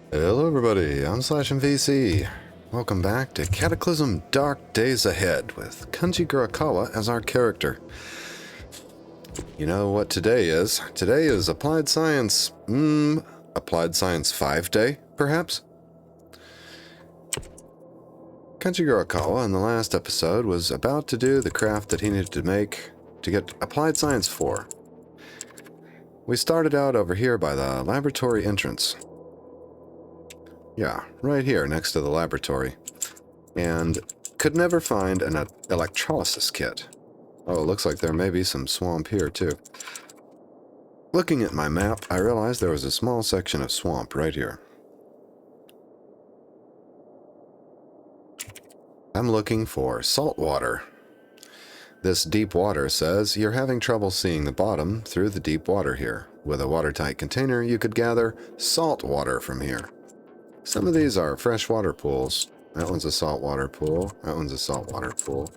Hello everybody, I'm /MVC. Welcome back to Cataclysm Dark Days Ahead with Gurokawa as our character. You know what today is? Today is Applied Science, Applied Science 5 Day, perhaps? Gurokawa in the last episode was about to do the craft that he needed to make to get Applied Science 4. We started out over here by the laboratory entrance. Yeah, right here next to the laboratory. And could never find an electrolysis kit. Oh, it looks like there may be some swamp here too. Looking at my map, I realized there was a small section of swamp right here. I'm looking for salt water. This deep water says you're having trouble seeing the bottom through the deep water here. With a watertight container, you could gather salt water from here. Some of these are freshwater pools. That one's a saltwater pool. That one's a saltwater pool.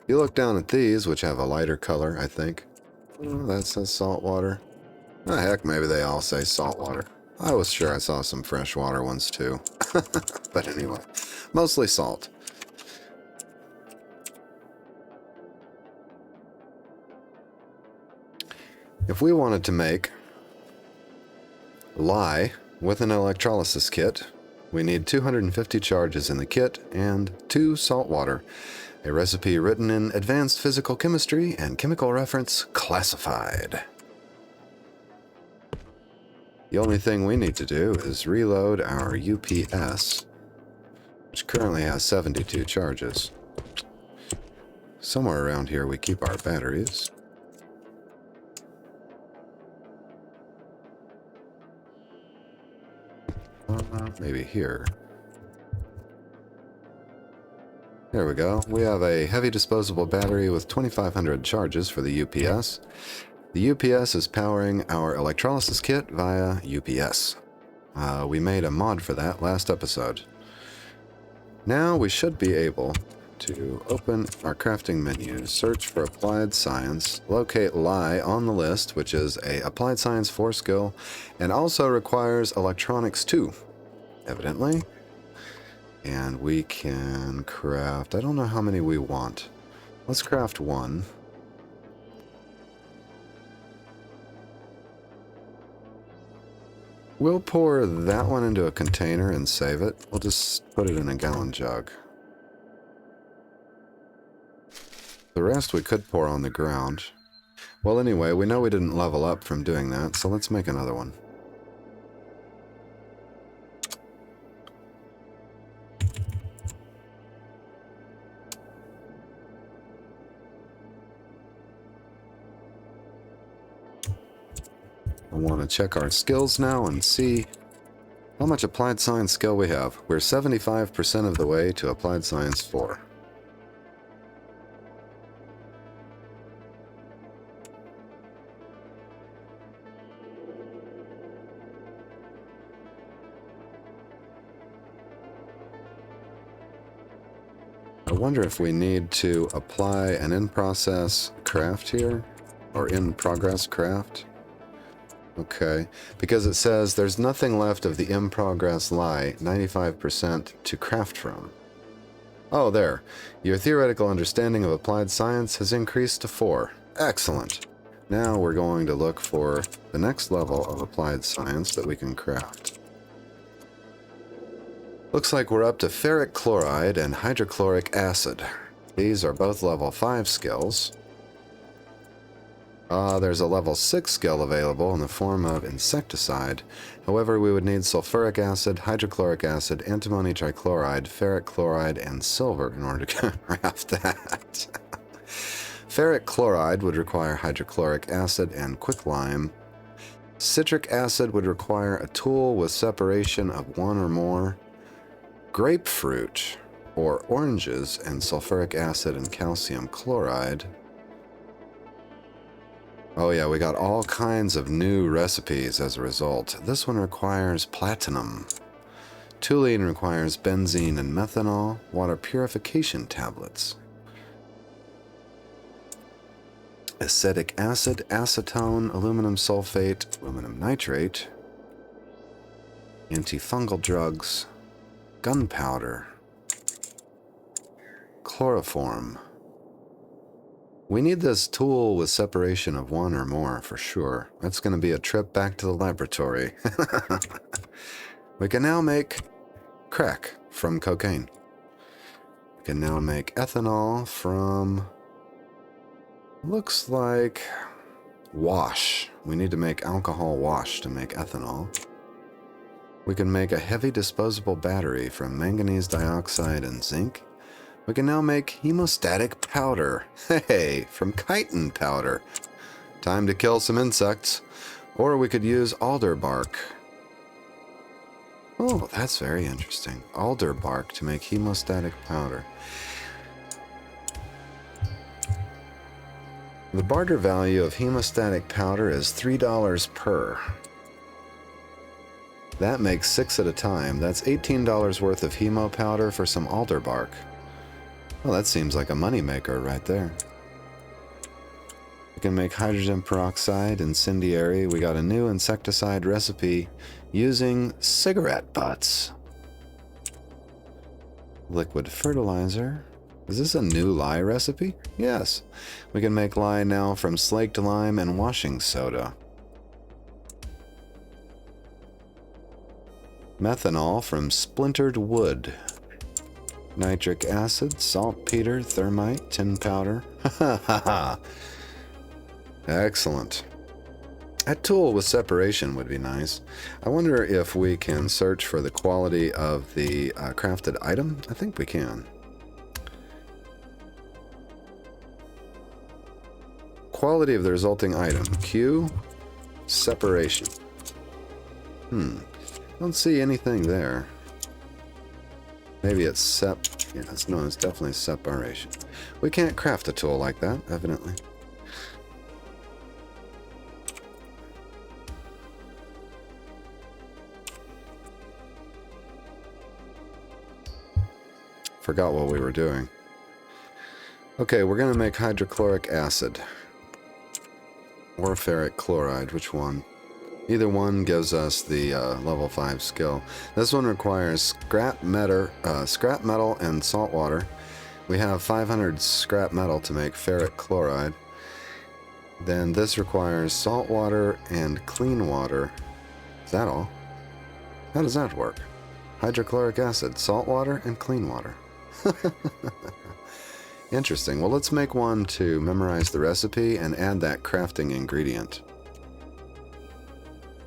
You look down at these, which have a lighter color, I think. Oh, that says saltwater. Oh, heck, maybe they all say saltwater. I was sure I saw some freshwater ones too. But anyway, mostly salt. If we wanted to make lye with an electrolysis kit, we need 250 charges in the kit and 2 salt water. A recipe written in Advanced Physical Chemistry and Chemical Reference Classified. The only thing we need to do is reload our UPS, which currently has 72 charges. Somewhere around here we keep our batteries. Maybe here. There we go. We have a heavy disposable battery with 2,500 charges for the UPS. The UPS is powering our electrolysis kit via UPS. We made a mod for that last episode. Now we should be able to open our crafting menu, search for Applied Science, locate lye on the list, which is a Applied Science 4 skill, and also requires electronics 2. Evidently. And we can craft... I don't know how many we want. Let's craft 1. We'll pour that one into a container and save it. We'll just put it in a gallon jug. The rest we could pour on the ground. Well, anyway, we know we didn't level up from doing that, so let's make another one. I want to check our skills now and see how much Applied Science skill we have. We're 75% of the way to Applied Science 4. I wonder if we need to apply an in-process craft here, or in-progress craft. Okay, because it says there's nothing left of the in-progress lye, 95% to craft from. Oh, there. Your theoretical understanding of applied science has increased to 4. Excellent. Now we're going to look for the next level of applied science that we can craft. Looks like we're up to ferric chloride and hydrochloric acid. These are both level 5 skills. There's a level 6 skill available in the form of insecticide. However, we would need sulfuric acid, hydrochloric acid, antimony trichloride, ferric chloride, and silver in order to craft that. Ferric chloride would require hydrochloric acid and quicklime. Citric acid would require a tool with separation of 1 or more. Grapefruit, or oranges, and sulfuric acid and calcium chloride. Oh yeah, we got all kinds of new recipes as a result. This one requires platinum. Toluene requires benzene and methanol, water purification tablets. Acetic acid, acetone, aluminum sulfate, aluminum nitrate. antifungal drugs, gunpowder, chloroform. We need this tool with separation of 1 or more for sure. That's going to be a trip back to the laboratory. We can now make crack from cocaine. We can now make ethanol from, looks like, wash. We need to make alcohol wash to make ethanol. We can make a heavy disposable battery from manganese dioxide and zinc. We can now make hemostatic powder. Hey, from chitin powder. Time to kill some insects. Or we could use alder bark. Oh, that's very interesting. Alder bark to make hemostatic powder. The barter value of hemostatic powder is $3 per. That makes 6 at a time. That's $18 worth of hemo powder for some alder bark. Well, that seems like a moneymaker right there. We can make hydrogen peroxide, incendiary. We got a new insecticide recipe using cigarette butts. Liquid fertilizer. Is this a new lye recipe? Yes. We can make lye now from slaked lime and washing soda. Methanol from splintered wood. Nitric acid, saltpeter, thermite, tin powder. Ha ha ha. Excellent. A tool with separation would be nice. I wonder if we can search for the quality of the crafted item. I think we can. Quality of the resulting item. Q. Separation. Don't see anything there. Maybe it's yeah, it's definitely separation. We can't craft a tool like that, evidently. Forgot what we were doing. Okay, we're going to make hydrochloric acid. Or ferric chloride, which one? Either one gives us the level 5 skill. This one requires scrap metal and salt water. We have 500 scrap metal to make ferric chloride. Then this requires salt water and clean water. Is that all? How does that work? Hydrochloric acid, salt water, and clean water. Interesting. Well, let's make one to memorize the recipe and add that crafting ingredient.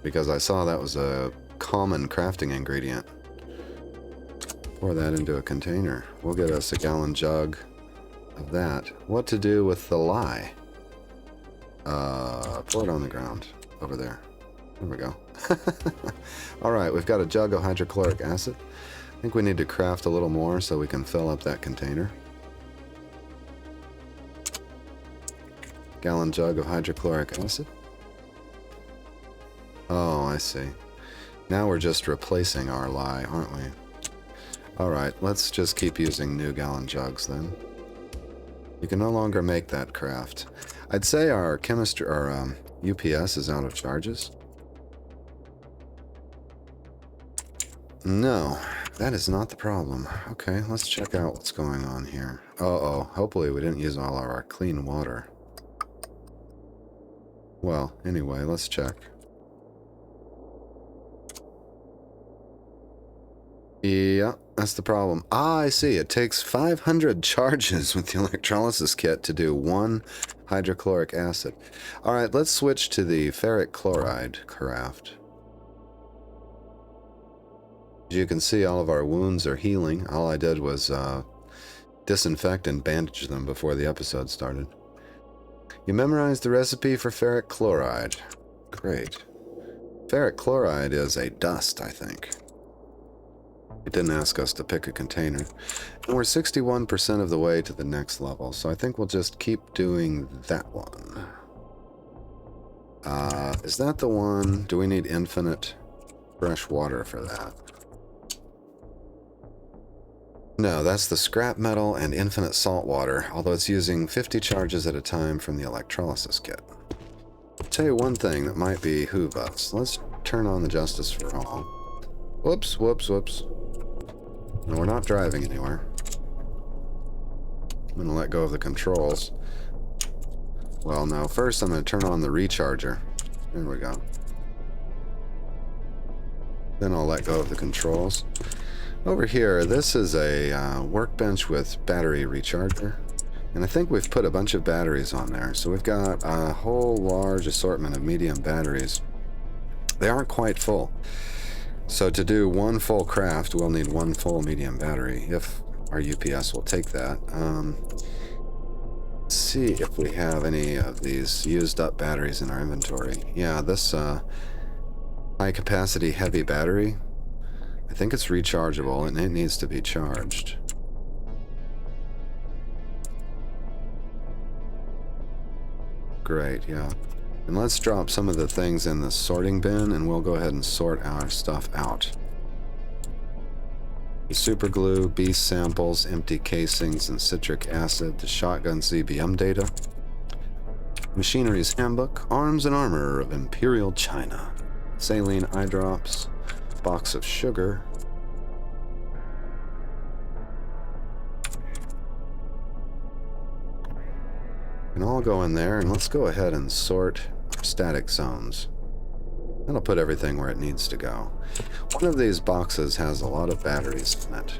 Because I saw that was a common crafting ingredient. Pour that into a container. We'll get us a gallon jug of that. What to do with the lye? Pour it on the ground over there. There we go. Alright, we've got a jug of hydrochloric acid. I think we need to craft a little more so we can fill up that container. Gallon jug of hydrochloric acid. Oh, I see. Now we're just replacing our lye, aren't we? Alright, let's just keep using new gallon jugs then. You can no longer make that craft. I'd say our chemistry, our UPS is out of charges. No, that is not the problem. Okay, let's check out what's going on here. Uh-oh, hopefully we didn't use all of our clean water. Well, anyway, let's check. Yeah, that's the problem. Ah, I see. It takes 500 charges with the electrolysis kit to do 1 hydrochloric acid. Alright, let's switch to the ferric chloride craft. As you can see, all of our wounds are healing. All I did was disinfect and bandage them before the episode started. You memorized the recipe for ferric chloride. Great. Ferric chloride is a dust, I think. It didn't ask us to pick a container. And we're 61% of the way to the next level, so I think we'll just keep doing that one. Is that the one? Do we need infinite fresh water for that? No, that's the scrap metal and infinite salt water, although it's using 50 charges at a time from the electrolysis kit. I'll tell you one thing that might behoove us. Let's turn on the Justice for All. Whoops, whoops, whoops. No, we're not driving anywhere. I'm going to let go of the controls. Well, no, first I'm going to turn on the recharger. There we go. Then I'll let go of the controls. Over here, this is a workbench with battery recharger. And I think we've put a bunch of batteries on there. So we've got a whole large assortment of medium batteries. They aren't quite full. So to do one full craft, we'll need one full medium battery, if our UPS will take that. Let's see if we have any of these used up batteries in our inventory. Yeah, this high capacity heavy battery, I think it's rechargeable and it needs to be charged. Great, yeah. And let's drop some of the things in the sorting bin and we'll go ahead and sort our stuff out. The super glue, beast samples, empty casings, and citric acid, the shotgun CBM data, machinery's handbook, arms and armor of Imperial China, saline eye drops, box of sugar, and all go in there, and let's go ahead and sort our static zones. That'll put everything where it needs to go. One of these boxes has a lot of batteries in it.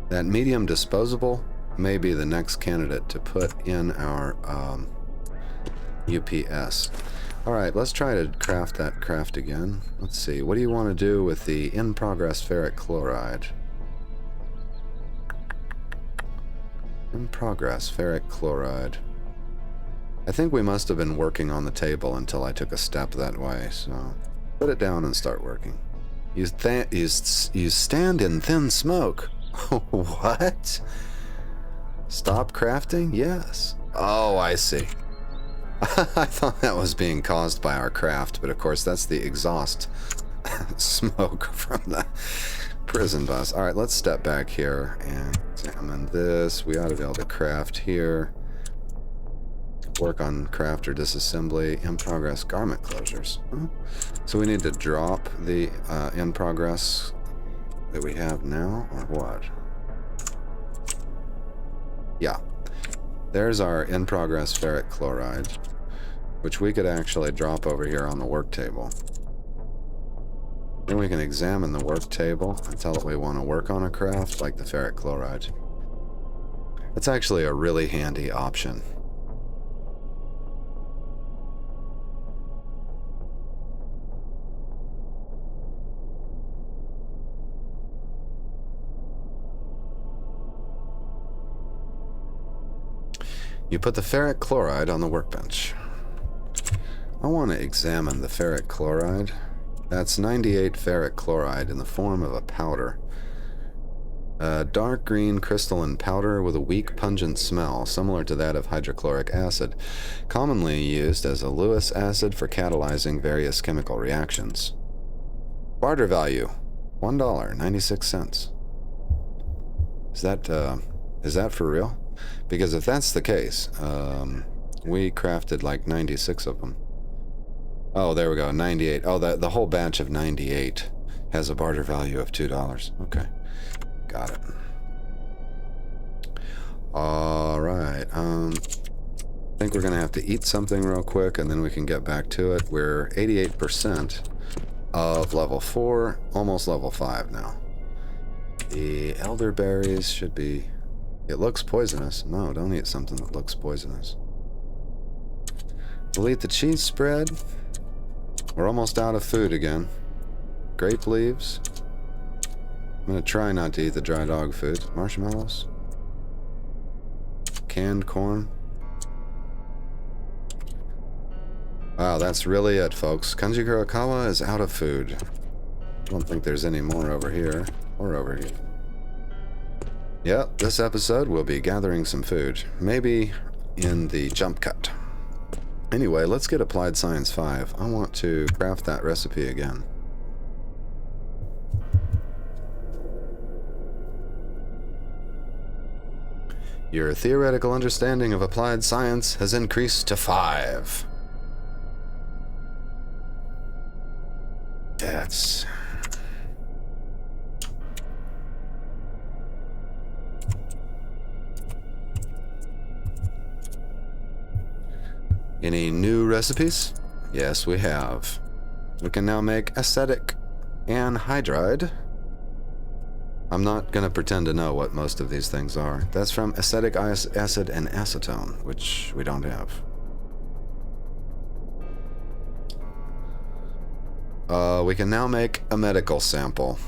That medium disposable may be the next candidate to put in our UPS. Alright, let's try to craft that craft again. Let's see, what do you want to do with the in-progress ferric chloride? In-progress ferric chloride. I think we must have been working on the table until I took a step that way, so put it down and start working. You stand in thin smoke. What? Stop crafting? Yes. Oh, I see. I thought that was being caused by our craft, but of course that's the exhaust smoke from the prison bus. Alright, let's step back here and examine this. We ought to be able to craft here. Work on craft or disassembly. In progress garment closures. So we need to drop the in progress that we have now, or what? Yeah. There's our in progress ferric chloride, which we could actually drop over here on the work table. Then we can examine the work table and tell it we want to work on a craft like the ferric chloride. That's actually a really handy option. You put the ferric chloride on the workbench. I want to examine the ferric chloride. That's 98 ferric chloride in the form of a powder. A dark green crystalline powder with a weak pungent smell, similar to that of hydrochloric acid, commonly used as a Lewis acid for catalyzing various chemical reactions. Barter value, $1.96. Is that for real? Because if that's the case, we crafted like 96 of them. Oh, there we go, 98. Oh, the whole batch of 98 has a barter value of $2. Okay, got it. Alright, I think we're going to have to eat something real quick and then we can get back to it. We're 88% of level 4, almost level 5 now. The elderberries should be... It looks poisonous. No, don't eat something that looks poisonous. We'll eat the cheese spread. We're almost out of food again. Grape leaves. I'm going to try not to eat the dry dog food. Marshmallows. Canned corn. Wow, that's really it, folks. Kanji Gurokawa is out of food. I don't think there's any more over here. Or over here. Yep, this episode we'll be gathering some food. Maybe in the jump cut. Anyway, let's get Applied Science 5. I want to craft that recipe again. Your theoretical understanding of applied science has increased to 5. That's... Any new recipes? Yes, we have. We can now make acetic anhydride. I'm not going to pretend to know what most of these things are. That's from acetic acid and acetone, which we don't have. We can now make a medical sample.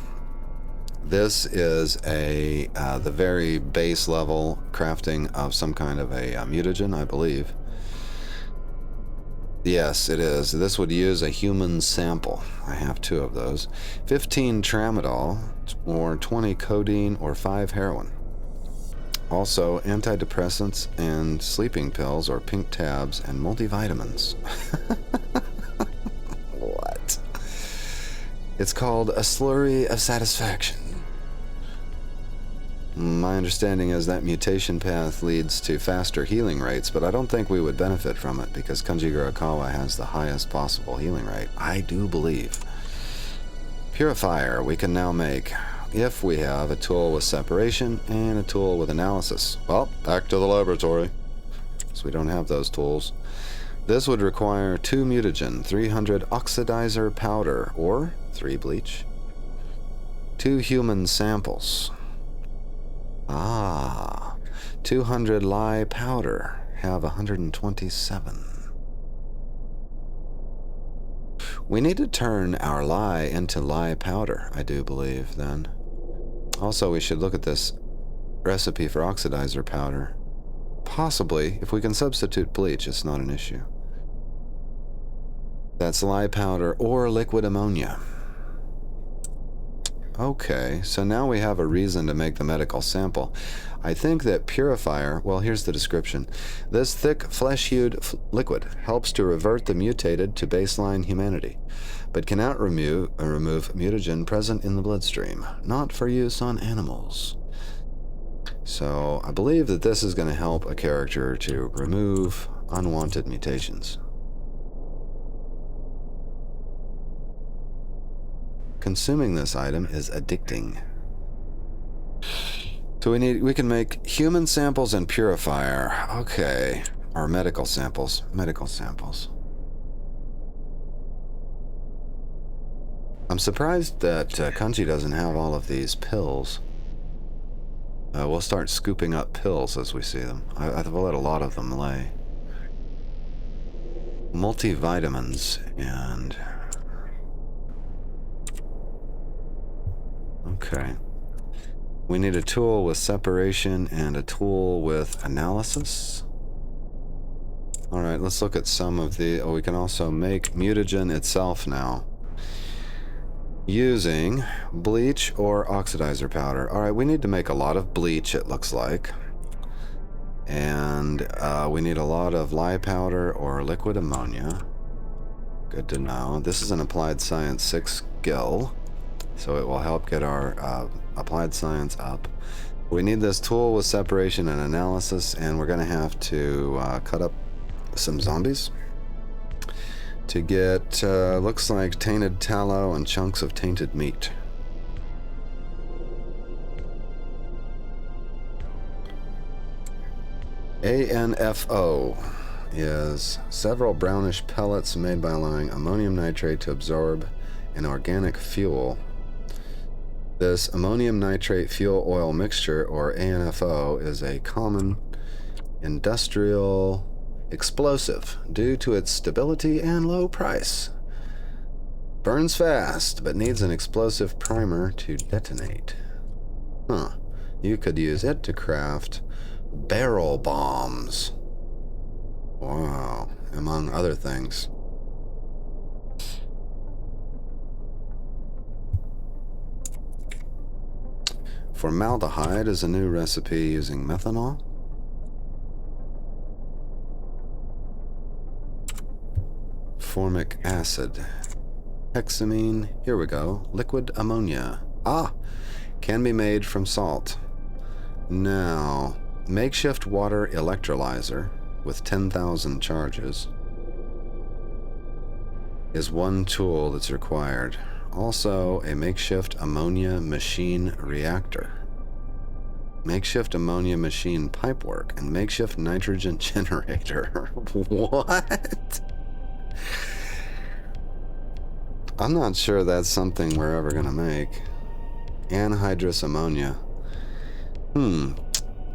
This is the very base level crafting of some kind of a mutagen, I believe. Yes, it is. This would use a human sample. I have 2 of those. 15 tramadol, or 20 codeine, or 5 heroin. Also, antidepressants and sleeping pills, or pink tabs, and multivitamins. What? It's called a slurry of satisfaction. My understanding is that mutation path leads to faster healing rates, but I don't think we would benefit from it because Kanji Gurokawa has the highest possible healing rate. I do believe. Purifier we can now make if we have a tool with separation and a tool with analysis. Well, back to the laboratory. So we don't have those tools. This would require 2 mutagen, 300 oxidizer powder, or 3 bleach, 2 human samples. 200 lye powder. Have 127. We need to turn our lye into lye powder, I do believe, then. Also, we should look at this recipe for oxidizer powder. Possibly, if we can substitute bleach, it's not an issue. That's lye powder or liquid ammonia. Okay, so now we have a reason to make the medical sample. I think that purifier, well, here's the description. This thick, flesh-hued liquid helps to revert the mutated to baseline humanity, but cannot remove mutagen present in the bloodstream, not for use on animals. So I believe that this is going to help a character to remove unwanted mutations. Consuming this item is addicting. So we can make human samples and purifier. Okay. Or medical samples. Medical samples. I'm surprised that Kanji doesn't have all of these pills. We'll start scooping up pills as we see them. I've let a lot of them lay. Multivitamins and... Okay. We need a tool with separation and a tool with analysis. Alright, let's look at some of the... Oh, we can also make mutagen itself now. Using bleach or oxidizer powder. Alright, we need to make a lot of bleach, it looks like. And we need a lot of lye powder or liquid ammonia. Good to know. This is an Applied Science 6 skill, so it will help get our applied science up. We need this tool with separation and analysis, and we're going to have to cut up some zombies to get, looks like tainted tallow and chunks of tainted meat. ANFO is several brownish pellets made by allowing ammonium nitrate to absorb an organic fuel. This ammonium nitrate fuel oil mixture, or ANFO, is a common industrial explosive due to its stability and low price. Burns fast, but needs an explosive primer to detonate. Huh. You could use it to craft barrel bombs. Wow. Among other things. Formaldehyde is a new recipe using methanol. Formic acid. Hexamine. Here we go. Liquid ammonia. Can be made from salt. Now, makeshift water electrolyzer with 10,000 charges. is one tool that's required. Also, a makeshift ammonia machine reactor. Makeshift ammonia machine pipework and makeshift nitrogen generator. What? I'm not sure that's something we're ever gonna make. Anhydrous ammonia.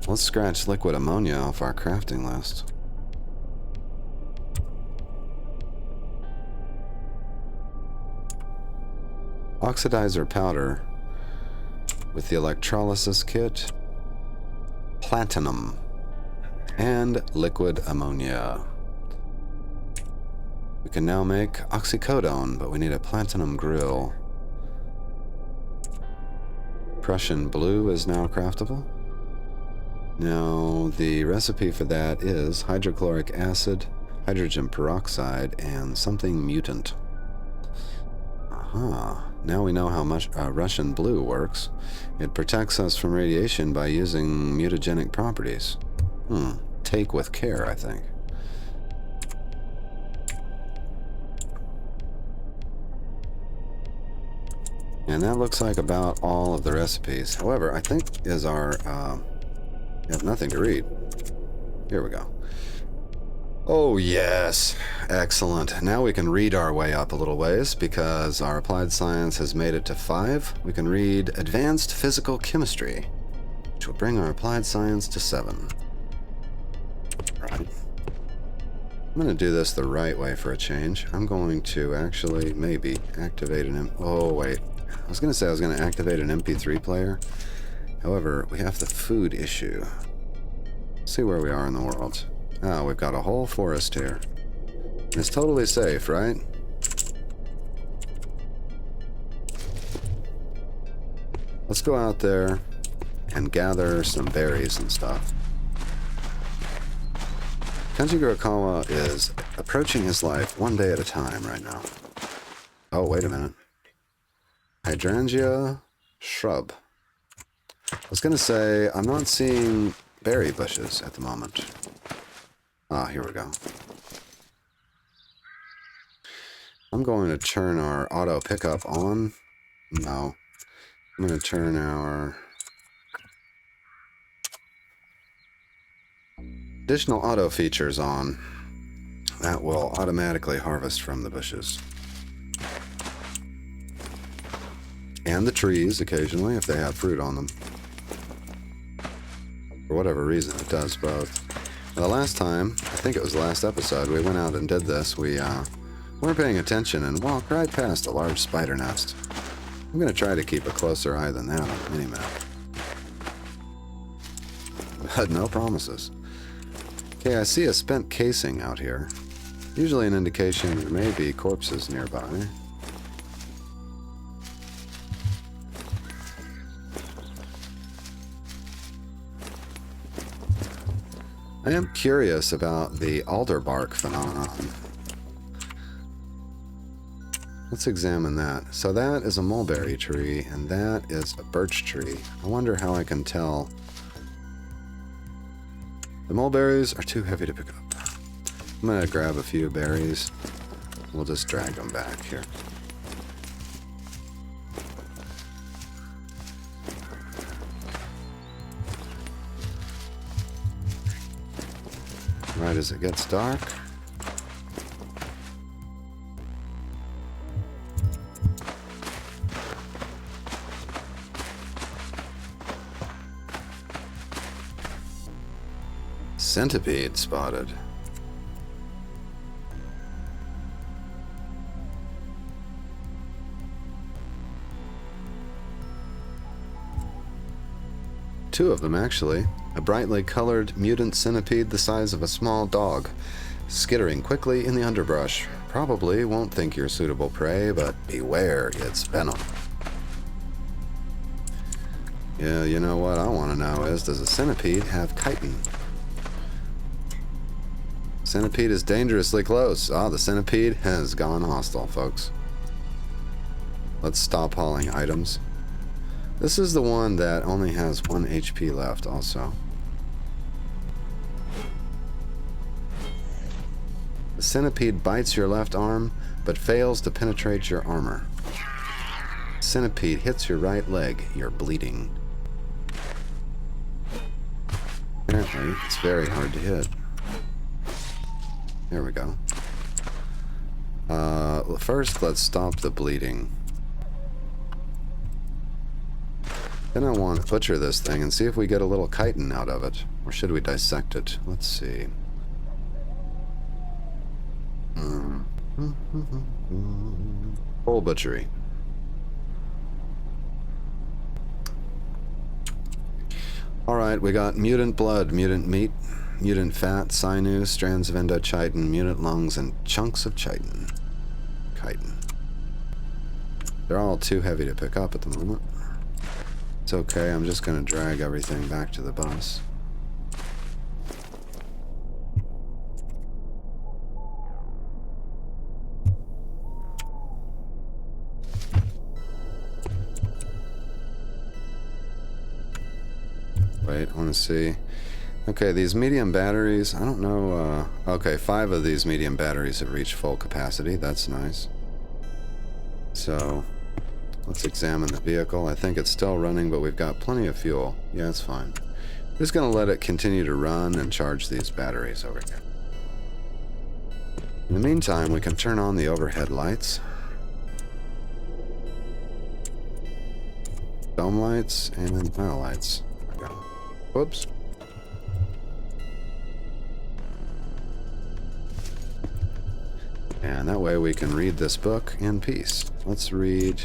Let's scratch liquid ammonia off our crafting list. Oxidizer powder with the electrolysis kit. Platinum and liquid ammonia. We can now make oxycodone, but we need a platinum grill. Prussian blue is now craftable. Now, the recipe for that is hydrochloric acid, hydrogen peroxide, and something mutant. Aha. Now we know how much Russian blue works. It protects us from radiation by using mutagenic properties. Take with care, I think. And that looks like about all of the recipes. However, I think is our... we have nothing to read. Here we go. Oh, yes. Excellent. Now we can read our way up a little ways because our applied science has made it to 5. We can read advanced physical chemistry, which will bring our applied science to 7. Right. I'm going to do this the right way for a change. I'm going to actually maybe activate an... Oh, wait. I was going to say I was going to activate an MP3 player. However, we have the food issue. Let's see where we are in the world. Oh, we've got a whole forest here. It's totally safe, right? Let's go out there and gather some berries and stuff. Kenji Gurokawa is approaching his life one day at a time right now. Oh, wait a minute. Hydrangea shrub. I was going to say, I'm not seeing berry bushes at the moment. Ah, here we go. I'm going to turn our auto pickup on. No. I'm going to turn our additional auto features on. That will automatically harvest from the bushes. And the trees, occasionally, if they have fruit on them. For whatever reason, it does both. The last time, I think it was the last episode, we went out and did this. We weren't paying attention and walked right past a large spider nest. I'm going to try to keep a closer eye than that on the minimap. But no promises. Okay, I see a spent casing out here. Usually an indication there may be corpses nearby. I am curious about the alderbark phenomenon. Let's examine that. So that is a mulberry tree, and that is a birch tree. I wonder how I can tell. The mulberries are too heavy to pick up. I'm going to grab a few berries. We'll just drag them back here. Right as it gets dark. Centipede spotted. Two of them, actually. A brightly colored mutant centipede the size of a small dog, skittering quickly in the underbrush. Probably won't think you're suitable prey, but beware its venom. Yeah, you know what I want to know is, does a centipede have chitin? Centipede is dangerously close. Ah, the centipede has gone hostile, folks. Let's stop hauling items. This is the one that only has 1 HP left also. The centipede bites your left arm, but fails to penetrate your armor. Centipede hits your right leg. You're bleeding. Apparently, it's very hard to hit. There we go. First, let's stop the bleeding. Then I want to butcher this thing and see if we get a little chitin out of it. Or should we dissect it? Let's see. Whole butchery. Alright, we got mutant blood, mutant meat, mutant fat, sinew, strands of endochitin, mutant lungs, and chunks of chitin. Chitin. They're all too heavy to pick up at the moment. It's okay, I'm just going to drag everything back to the bus. Wait, I want to see. Okay, these medium batteries, I don't know, okay, 5 of these medium batteries have reached full capacity. That's nice. So, let's examine the vehicle. I think it's still running, but we've got plenty of fuel. Yeah, it's fine. I'm just going to let it continue to run and charge these batteries over here. In the meantime, we can turn on the overhead lights. Dome lights and aisle lights. There we go. Whoops. And that way we can read this book in peace. Let's read...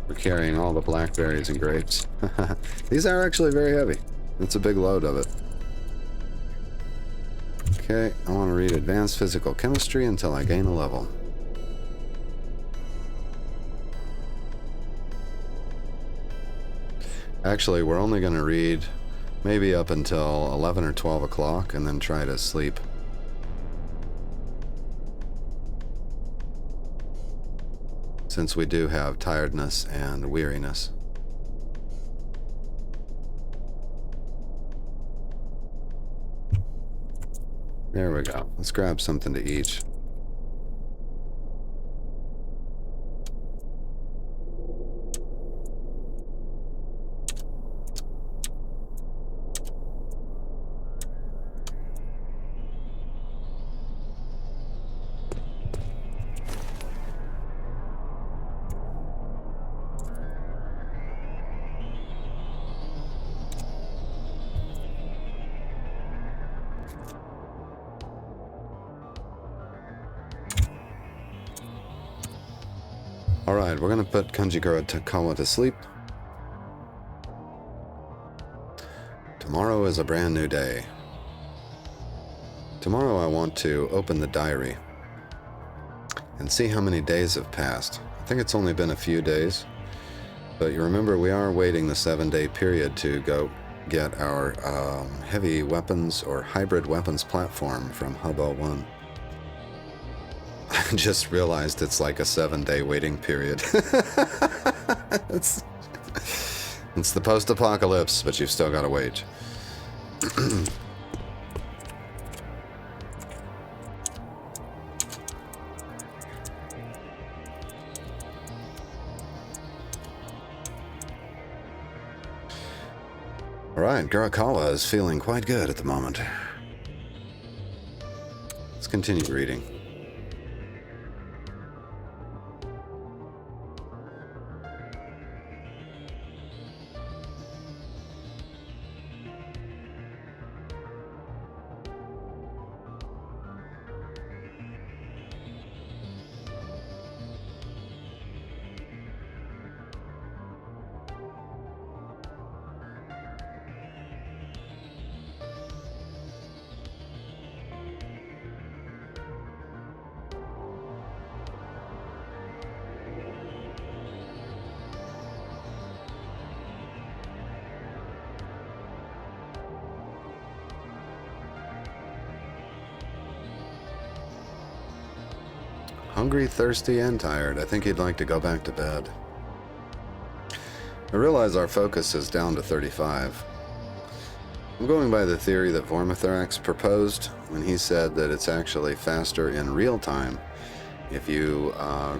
We're carrying all the blackberries and grapes. These are actually very heavy. It's a big load of it. Okay, I want to read Advanced Physical Chemistry until I gain a level. Actually, we're only going to read maybe up until 11 or 12 o'clock and then try to sleep. Since we do have tiredness and weariness. There we go. Let's grab something to eat. Alright, we're going to put Gurokawa to sleep. Tomorrow is a brand new day. Tomorrow I want to open the diary and see how many days have passed. I think it's only been a few days, but you remember we are waiting the 7-day period to go get our heavy weapons or hybrid weapons platform from Hub 01. I just realized it's like a 7-day waiting period. It's the post-apocalypse, but you've still got to wait. Alright, Gurokawa is feeling quite good at the moment. Let's continue reading. Hungry, thirsty, and tired. I think he'd like to go back to bed. I realize our focus is down to 35. I'm going by the theory that Vormithrax proposed when he said that it's actually faster in real time if you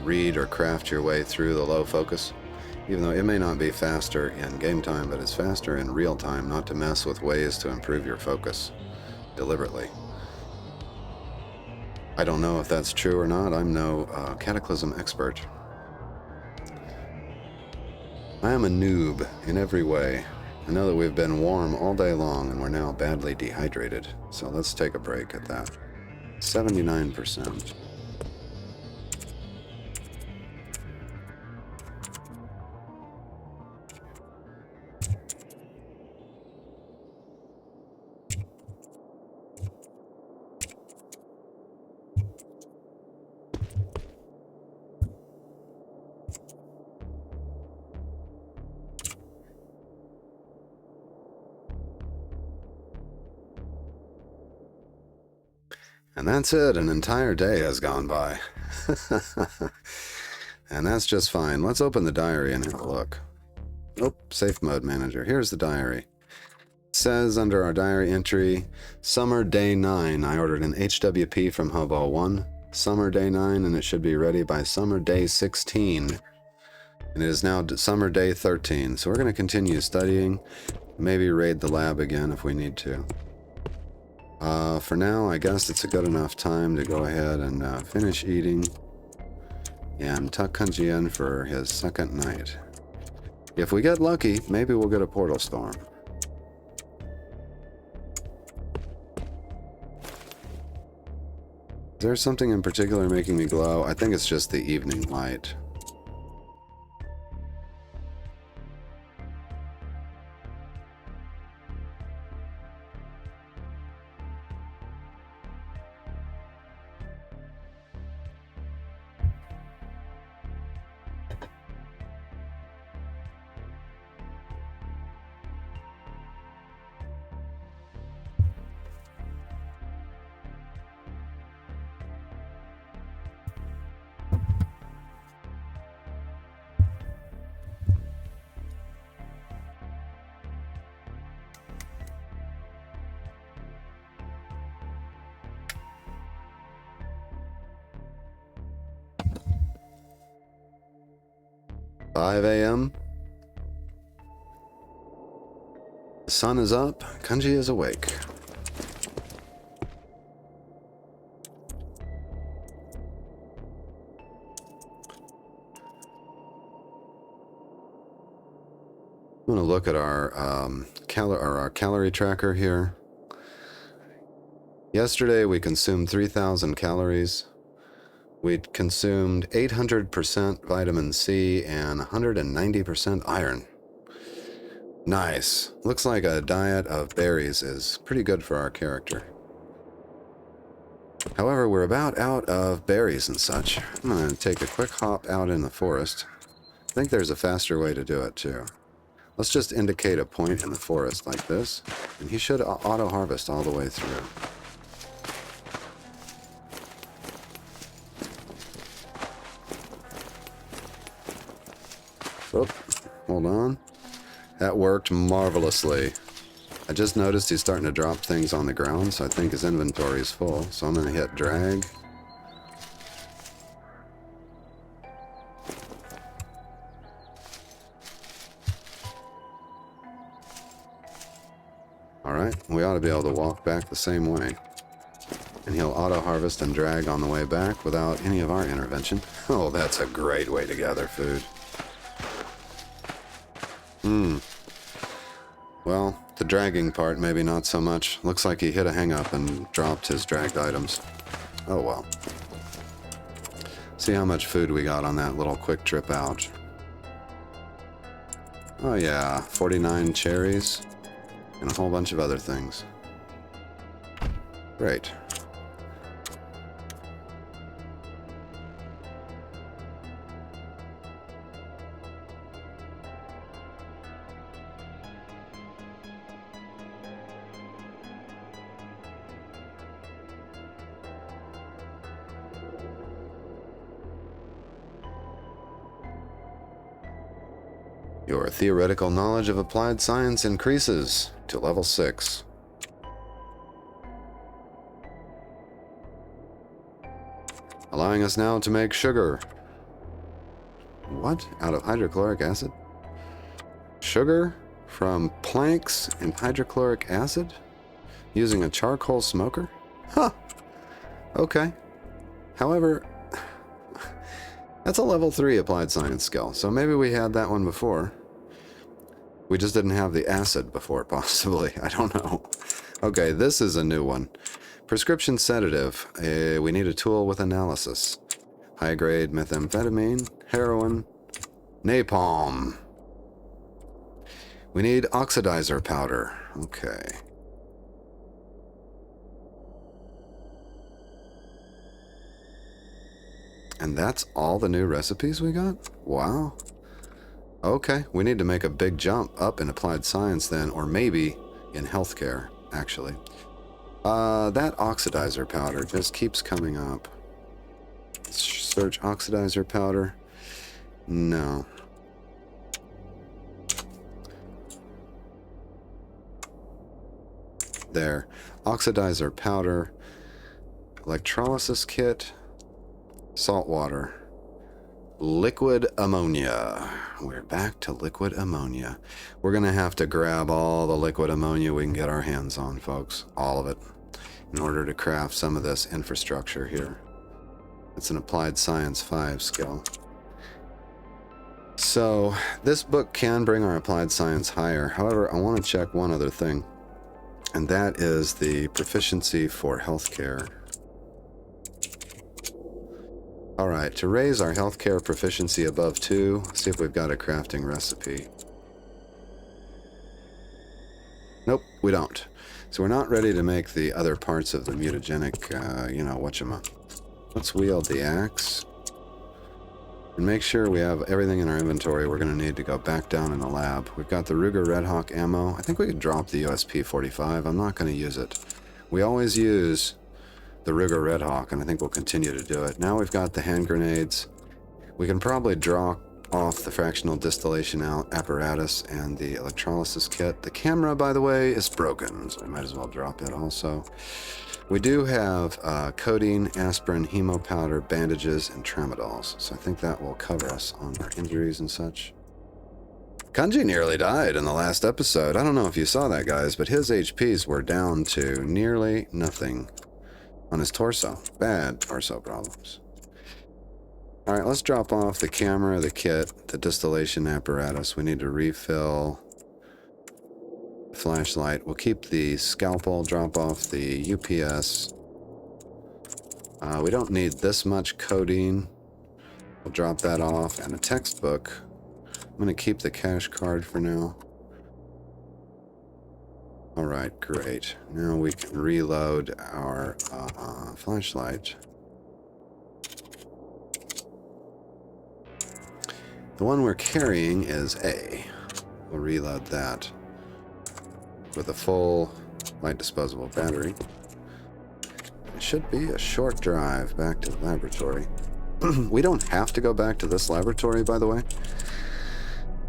read or craft your way through the low focus. Even though it may not be faster in game time, but it's faster in real time, not to mess with ways to improve your focus deliberately. I don't know if that's true or not. I'm no Cataclysm expert. I am a noob in every way. I know that we've been warm all day long and we're now badly dehydrated. So let's take a break at that. 79%. And that's it. An entire day has gone by. And that's just fine. Let's open the diary and have a look. Oh, safe mode manager. Here's the diary. It says under our diary entry, Summer Day 9. I ordered an HWP from Hobo 1. Summer Day 9, and it should be ready by Summer Day 16. And it is now Summer Day 13. So we're going to continue studying. Maybe raid the lab again if we need to. For now, I guess it's a good enough time to go ahead and finish eating and tuck Kanji in for his second night. If we get lucky, maybe we'll get a portal storm. Is there something in particular making me glow? I think it's just the evening light. "5 a.m. The sun is up. Kanji is awake. I'm going to look at our calorie tracker here. Yesterday we consumed 3,000 calories. We'd consumed 800% vitamin C and 190% iron. Nice. Looks like a diet of berries is pretty good for our character. However, we're about out of berries and such. I'm going to take a quick hop out in the forest. I think there's a faster way to do it too. Let's just indicate a point in the forest like this, and he should auto-harvest all the way through. Oh, hold on. That worked marvelously. I just noticed he's starting to drop things on the ground, so I think his inventory is full. So I'm going to hit drag. Alright, we ought to be able to walk back the same way. And he'll auto-harvest and drag on the way back without any of our intervention. Oh, that's a great way to gather food. Well, the dragging part, maybe not so much. Looks like he hit a hang-up and dropped his dragged items. Oh well. See how much food we got on that little quick trip out. Oh yeah, 49 cherries and a whole bunch of other things. Great. Your theoretical knowledge of applied science increases to level 6. allowing us now to make sugar. What? Out of hydrochloric acid? Sugar from planks and hydrochloric acid? Using a charcoal smoker? Huh. Okay. However, that's a level 3 applied science skill, so maybe we had that one before. We just didn't have the acid before, possibly. I don't know. Okay, this is a new one. Prescription sedative. We need a tool with analysis. High-grade methamphetamine, heroin, napalm. We need oxidizer powder. Okay. And that's all the new recipes we got? Wow. Okay, we need to make a big jump up in applied science then, or maybe in healthcare, actually. That oxidizer powder just keeps coming up. Search oxidizer powder. No. There. Oxidizer powder. Electrolysis kit. Salt water. Liquid ammonia. We're back to liquid ammonia. We're going to have to grab all the liquid ammonia we can get our hands on, folks. All of it. In order to craft some of this infrastructure here. It's an applied science 5 skill. So, this book can bring our applied science higher. However, I want to check one other thing. And that is the proficiency for healthcare. Alright, to raise our healthcare proficiency above 2, see if we've got a crafting recipe. Nope, we don't. So we're not ready to make the other parts of the mutagenic, whatchama. Let's wield the axe. And make sure we have everything in our inventory we're going to need to go back down in the lab. We've got the Ruger Red Hawk ammo. I think we could drop the USP-45. I'm not going to use it. We always use the Ruger Red Hawk, and I think we'll continue to do it. Now we've got the hand grenades. We can probably drop off the fractional distillation apparatus and the electrolysis kit. The camera, by the way, is broken, so we might as well drop it also. We do have codeine, aspirin, hemo powder, bandages, and tramadols, so I think that will cover us on our injuries and such. Kanji nearly died in the last episode. I don't know if you saw that, guys, but his HPs were down to nearly nothing on his torso. Bad torso problems. Alright, let's drop off the camera, the kit, the distillation apparatus. We need to refill the flashlight. We'll keep the scalpel, drop off the UPS. We don't need this much codeine. We'll drop that off. And a textbook. I'm going to keep the cash card for now. Alright, great. Now we can reload our flashlight. The one we're carrying is A. We'll reload that with a full light disposable battery. It should be a short drive back to the laboratory. We don't have to go back to this laboratory, by the way.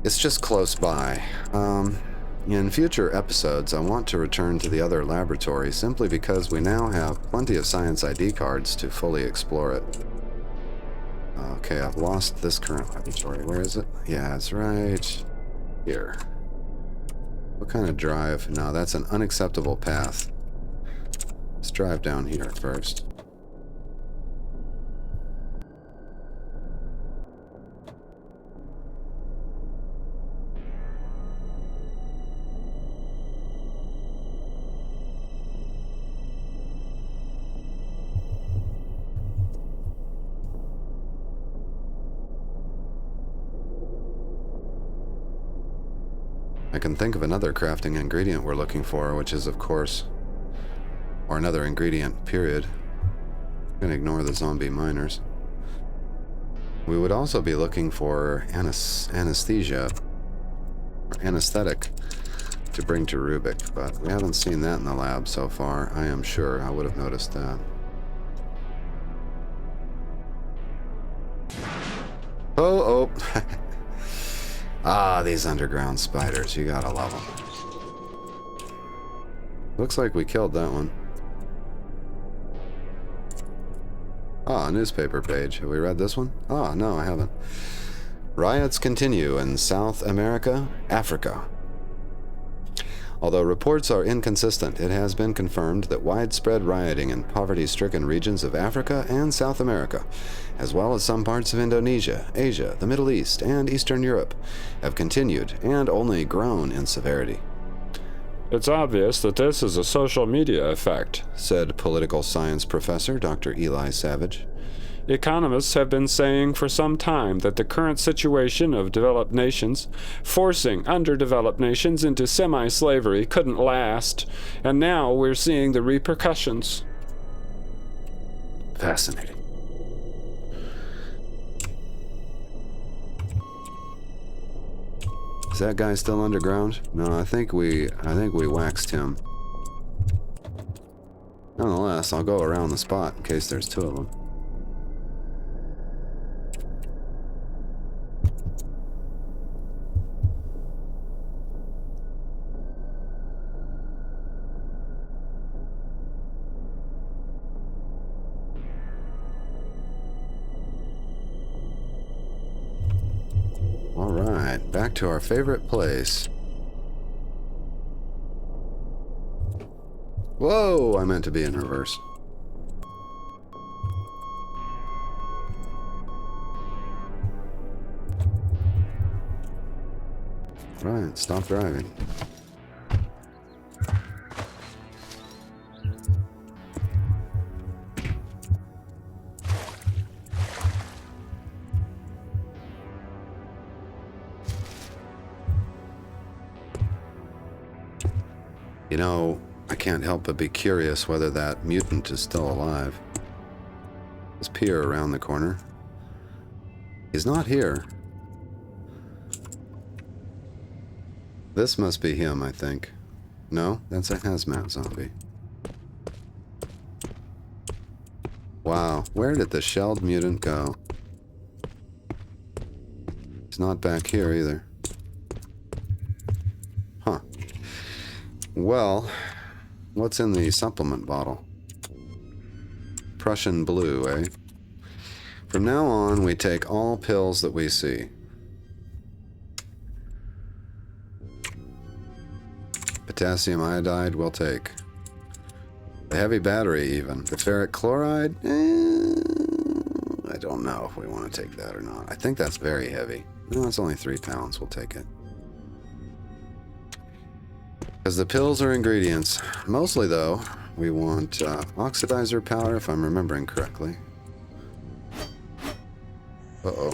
It's just close by. In future episodes, I want to return to the other laboratory simply because we now have plenty of science ID cards to fully explore it. Okay, I've lost this current laboratory. Where is it? Yeah, it's right here. What kind of drive? No, that's an unacceptable path. Let's drive down here first. I can think of another crafting ingredient we're looking for, which is, of course, or another ingredient, period. I'm going to ignore the zombie miners. We would also be looking for anesthesia, or anesthetic, to bring to Rubik, but we haven't seen that in the lab so far. I am sure I would have noticed that. Oh. Ah, these underground spiders. You gotta love them. Looks like we killed that one. Ah, newspaper page. Have we read this one? Ah, no, I haven't. Riots continue in South America, Africa. Although reports are inconsistent, it has been confirmed that widespread rioting in poverty-stricken regions of Africa and South America, as well as some parts of Indonesia, Asia, the Middle East, and Eastern Europe, have continued and only grown in severity. It's obvious that this is a social media effect, said political science professor Dr. Eli Savage. Economists have been saying for some time that the current situation of developed nations, forcing underdeveloped nations into semi-slavery, couldn't last, and now we're seeing the repercussions. Fascinating. Is that guy still underground? No, I think we waxed him. Nonetheless, I'll go around the spot in case there's two of them. Alright, back to our favorite place. Whoa, I meant to be in reverse. Right, stop driving. You know, I can't help but be curious whether that mutant is still alive. Let's peer around the corner. He's not here. This must be him, I think. No, that's a hazmat zombie. Wow, where did the shelled mutant go? He's not back here either. Huh. Well, what's in the supplement bottle? Prussian blue, eh? From now on, we take all pills that we see. Potassium iodide, we'll take. The heavy battery, even. The ferric chloride? I don't know if we want to take that or not. I think that's very heavy. No, it's only 3 pounds. We'll take it. Because the pills are ingredients. Mostly, though, we want oxidizer powder, if I'm remembering correctly. Uh-oh.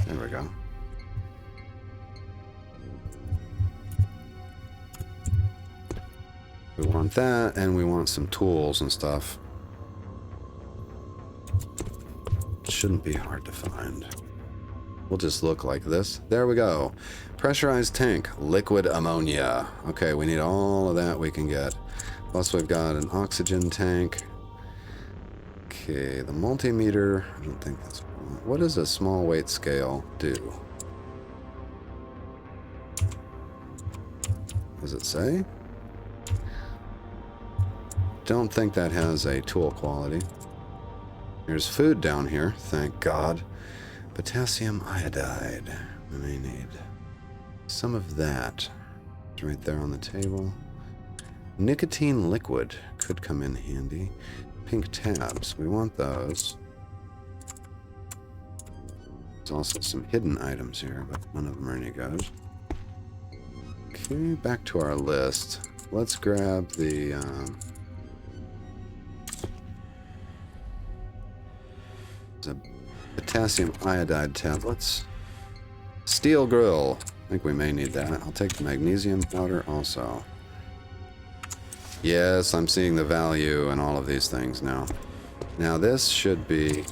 There we go. We want that, and we want some tools and stuff. It shouldn't be hard to find. We'll just look like this. There we go. Pressurized tank, liquid ammonia. Okay, we need all of that we can get. Plus we've got an oxygen tank. Okay, the multimeter. I don't think that's... What does a small weight scale do? Does it say? Don't think that has a tool quality. There's food down here, thank God. Potassium iodide. We may need some of that. It's right there on the table. Nicotine liquid could come in handy. Pink tabs. We want those. There's also some hidden items here, but none of them are any good. Okay, back to our list. Let's grab the... a potassium iodide tablets. Steel grill. I think we may need that. I'll take the magnesium powder also. Yes, I'm seeing the value in all of these things now. Now this should be...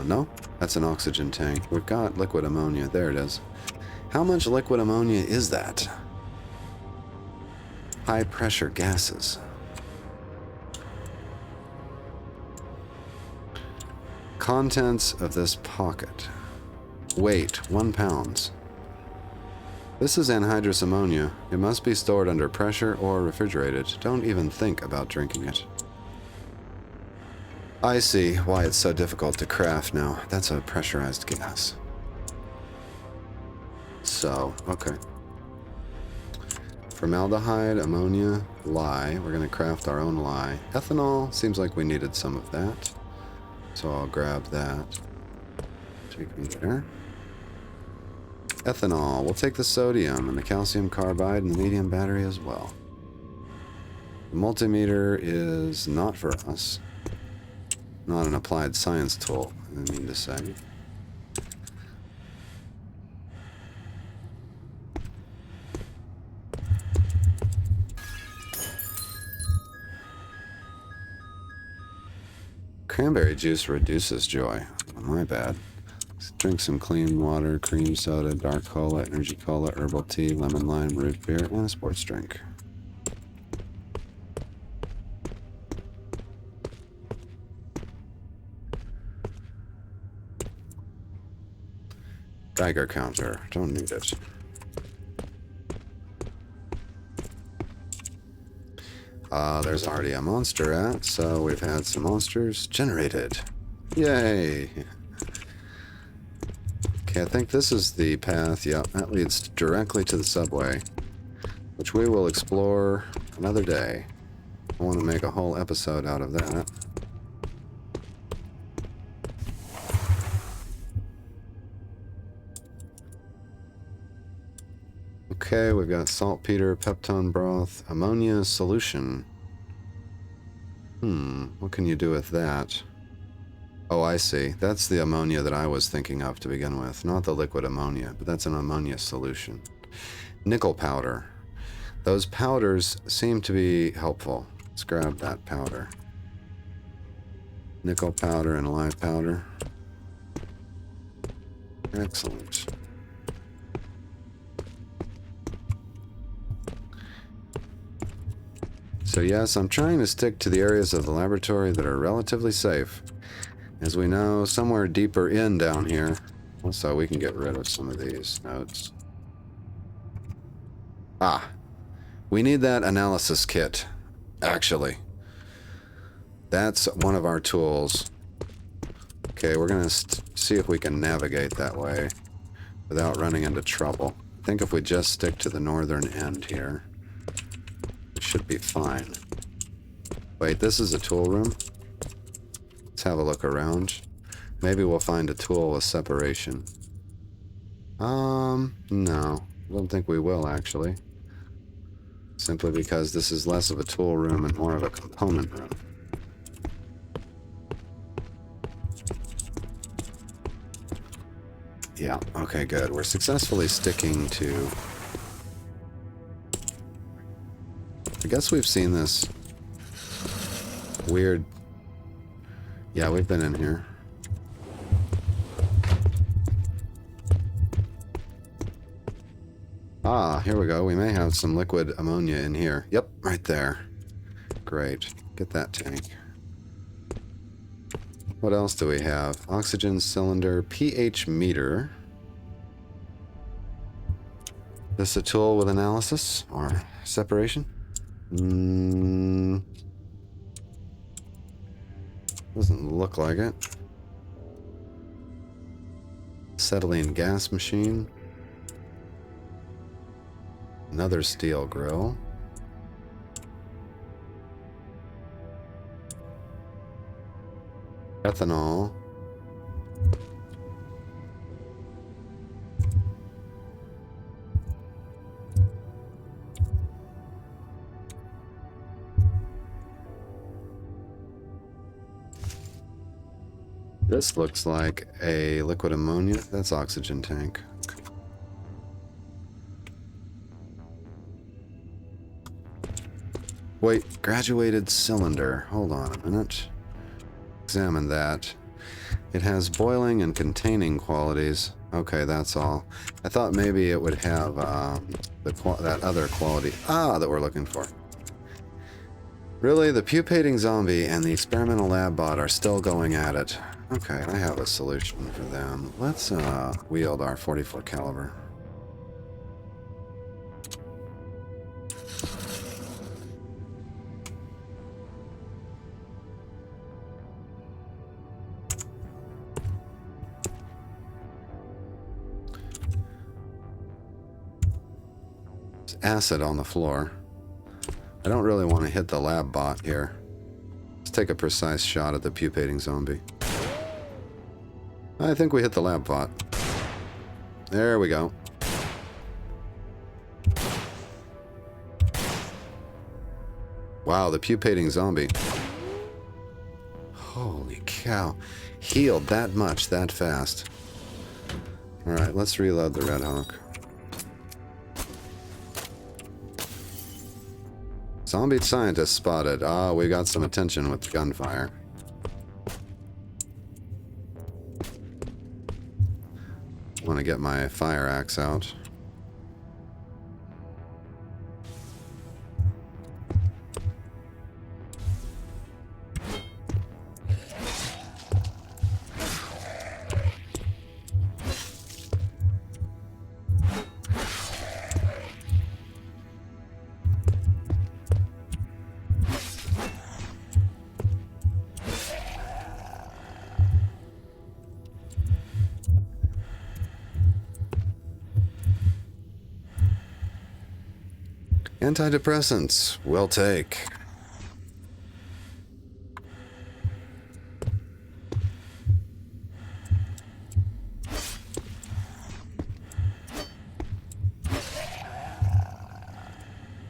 no, that's an oxygen tank. We've got liquid ammonia. There it is. How much liquid ammonia is that? High pressure gases. Contents of this pocket. Weight, 1 pound. This is anhydrous ammonia. It must be stored under pressure or refrigerated. Don't even think about drinking it. I see why it's so difficult to craft now. That's a pressurized gas. So, okay. Formaldehyde, ammonia, lye. We're going to craft our own lye. Ethanol, seems like we needed some of that. So I'll grab that. Take me there. Ethanol. We'll take the sodium and the calcium carbide and the medium battery as well. The multimeter is not for us. Not an applied science tool, I mean to say. Cranberry juice reduces joy. Oh, my bad. Let's drink some clean water, cream soda, dark cola, energy cola, herbal tea, lemon lime, root beer, and a sports drink. Geiger counter. Don't need it. There's already a monster at, so we've had some monsters generated. Yay! Okay, I think this is the path. Yep, that leads directly to the subway, which we will explore another day. I want to make a whole episode out of that. Okay, we've got saltpeter, peptone broth, ammonia solution. What can you do with that? Oh, I see. That's the ammonia that I was thinking of to begin with. Not the liquid ammonia, but that's an ammonia solution. Nickel powder. Those powders seem to be helpful. Let's grab that powder. Nickel powder and lye powder. Excellent. So yes, I'm trying to stick to the areas of the laboratory that are relatively safe. As we know, somewhere deeper in down here, also we can get rid of some of these notes. Ah, we need that analysis kit, actually. That's one of our tools. Okay, we're going to see if we can navigate that way without running into trouble. I think if we just stick to the northern end here, should be fine. Wait, this is a tool room? Let's have a look around. Maybe we'll find a tool with separation. No. I don't think we will, actually. Simply because this is less of a tool room and more of a component room. Yeah, okay, good. We're successfully sticking to... I guess we've seen this weird... Yeah, we've been in here. Ah, here we go. We may have some liquid ammonia in here. Yep, right there. Great. Get that tank. What else do we have? Oxygen cylinder, pH meter. This a tool with analysis or separation? Doesn't look like it. Acetylene gas machine. Another steel grill. Ethanol. This looks like a liquid ammonia. That's oxygen tank. Okay. Wait, graduated cylinder. Hold on a minute. Examine that. It has boiling and containing qualities. Okay, that's all. I thought maybe it would have that other quality that we're looking for. Really, the pupating zombie and the experimental lab bot are still going at it. Okay, I have a solution for them. Let's wield our .44 caliber. acid on the floor. I don't really want to hit the lab bot here. Let's take a precise shot at the pupating zombie. I think we hit the lab bot. There we go. Wow, the pupating zombie. Holy cow. Healed that much that fast. Alright, let's reload the Red Hawk. Zombie scientist spotted. Ah, we got some attention with gunfire. Want to get my fire axe out. Antidepressants, we'll take.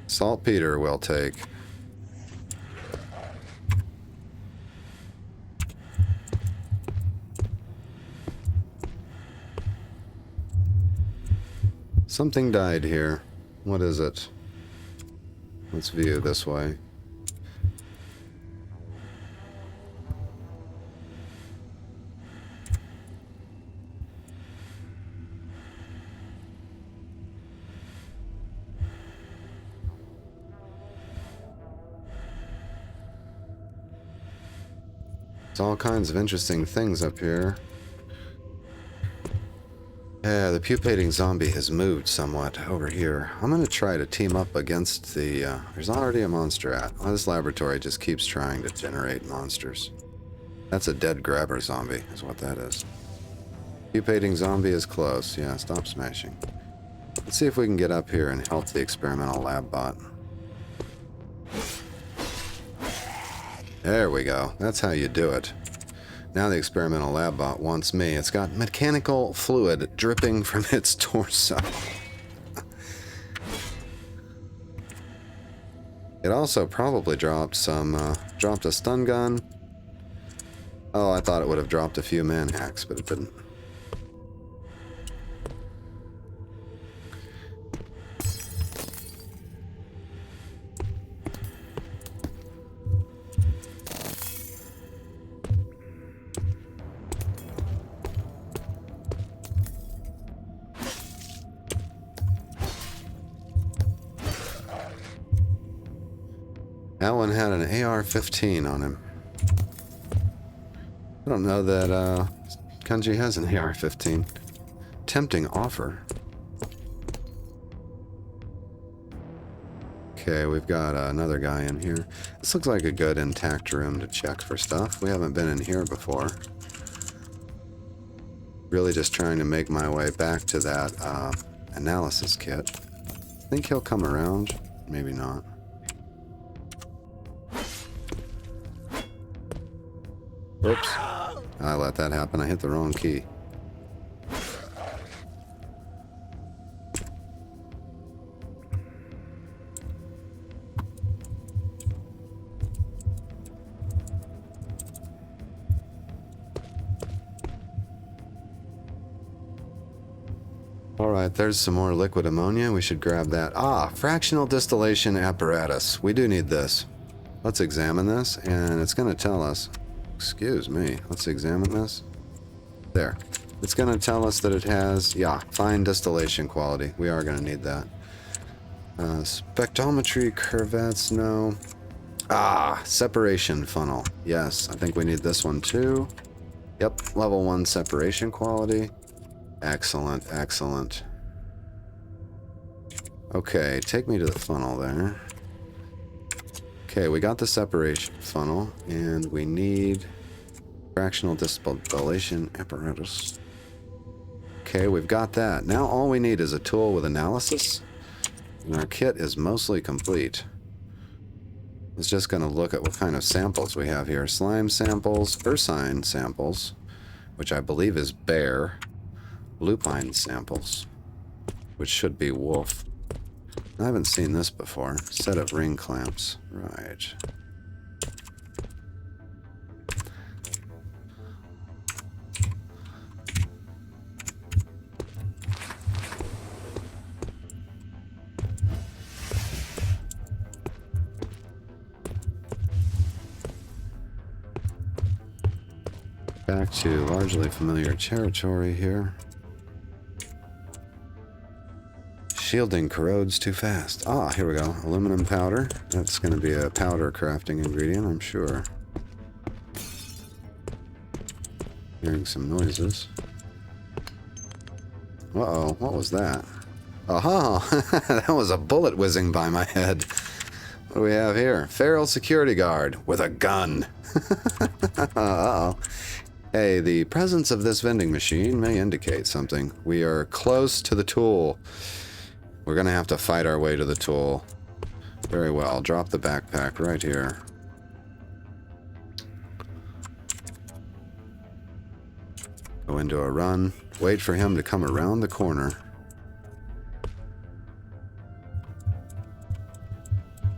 Saltpeter, we'll take. Something died here. What is it? Let's view this way. There's all kinds of interesting things up here. Yeah, the pupating zombie has moved somewhat over here. I'm going to try to team up against the... there's already a monster at. Well, this laboratory just keeps trying to generate monsters. That's a dead grabber zombie, is what that is. Pupating zombie is close. Yeah, stop smashing. Let's see if we can get up here and help the experimental lab bot. There we go. That's how you do it. Now the experimental lab bot wants me. It's got mechanical fluid dripping from its torso. It also probably dropped some, dropped a stun gun. Oh, I thought it would have dropped a few man hacks, but it didn't. That one had an AR-15 on him. I don't know that Kanji has an AR-15. Tempting offer. Okay, we've got another guy in here. This looks like a good intact room to check for stuff. We haven't been in here before. Really just trying to make my way back to that analysis kit. I think he'll come around. Maybe not. Oops. I let that happen. I hit the wrong key. Alright, there's some more liquid ammonia. We should grab that. Ah, fractional distillation apparatus. We do need this. Let's examine this, and it's going to tell us... Excuse me. Let's examine this. There. It's going to tell us that it has, yeah, fine distillation quality. We are going to need that. Spectrometry curvettes, no. Ah, separation funnel. Yes, I think we need this one too. Yep, level 1 separation quality. Excellent, excellent. Okay, take me to the funnel there. Okay, we got the separation funnel, and we need fractional distillation apparatus. Okay, we've got that. Now all we need is a tool with analysis. And our kit is mostly complete. It's just going to look at what kind of samples we have here. Slime samples, ursine samples, which I believe is bear. Lupine samples, which should be wolf. I haven't seen this before. Set of ring clamps. Right. Back to largely familiar territory here. Shielding corrodes too fast. Ah, here we go. Aluminum powder. That's going to be a powder crafting ingredient, I'm sure. Hearing some noises. Uh-oh, what was that? Aha! That was a bullet whizzing by my head. What do we have here? Feral security guard with a gun. Uh-oh. Hey, the presence of this vending machine may indicate something. We are close to the tool. We're going to have to fight our way to the tool. Very well. Drop the backpack right here. Go into a run. Wait for him to come around the corner.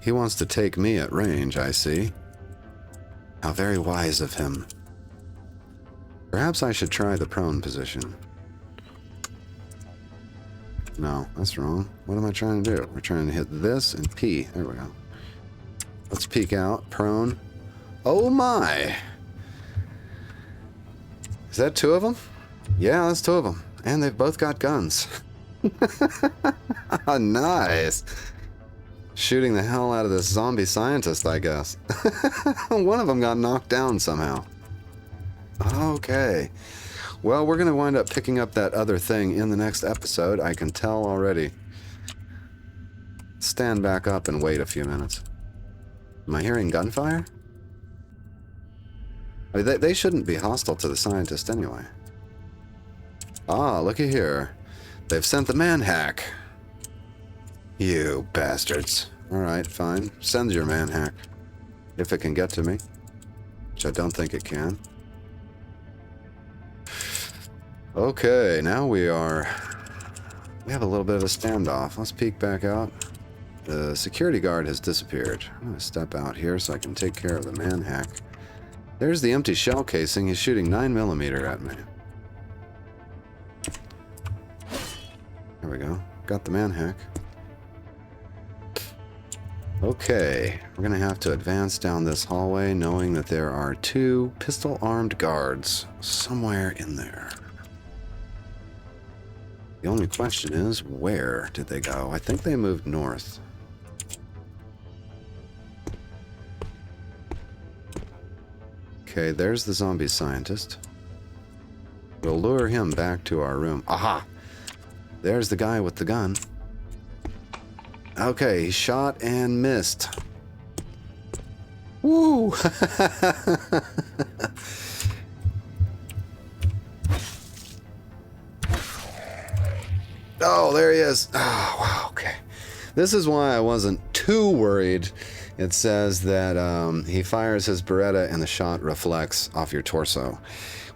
He wants to take me at range, I see. How very wise of him. Perhaps I should try the prone position. No, that's wrong. What am I trying to do? We're trying to hit this and P. There we go. Let's peek out. Prone. Oh my! Is that two of them? Yeah, that's two of them. And they've both got guns. Nice. Shooting the hell out of this zombie scientist, I guess. One of them got knocked down somehow. Okay. Well, we're going to wind up picking up that other thing in the next episode. I can tell already. Stand back up and wait a few minutes. Am I hearing gunfire? I mean, they shouldn't be hostile to the scientist anyway. Ah, looky here. They've sent the manhack. You bastards. Alright, fine. Send your manhack. If it can get to me. Which I don't think it can. Okay, now we have a little bit of a standoff. Let's peek back out. The security guard has disappeared. I'm going to step out here so I can take care of the manhack. There's the empty shell casing. He's shooting 9mm at me. There we go. Got the manhack. Okay, we're going to have to advance down this hallway knowing that there are two pistol-armed guards somewhere in there. The only question is, where did they go? I think they moved north. Okay, there's the zombie scientist. We'll lure him back to our room. Aha! There's the guy with the gun. Okay, he shot and missed. Woo! Oh, there he is. Oh, wow, okay. This is why I wasn't too worried. It says that he fires his Beretta and the shot reflects off your torso.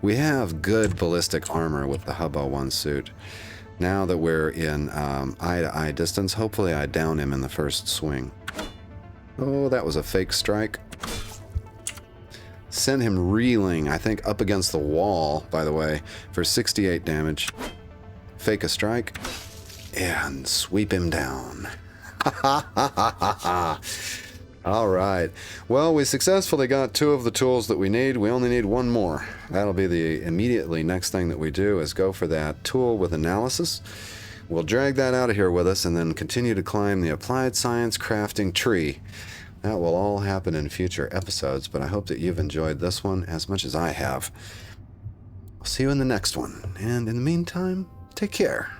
We have good ballistic armor with the Hubbo 1 suit. Now that we're in eye-to-eye distance, hopefully I down him in the first swing. Oh, that was a fake strike. Sent him reeling, I think, up against the wall, by the way, for 68 damage. Fake a strike, and sweep him down. All right. Well, we successfully got two of the tools that we need. We only need one more. That'll be the immediately next thing that we do is go for that tool with analysis. We'll drag that out of here with us and then continue to climb the applied science crafting tree. That will all happen in future episodes, but I hope that you've enjoyed this one as much as I have. I'll see you in the next one, and in the meantime, take care.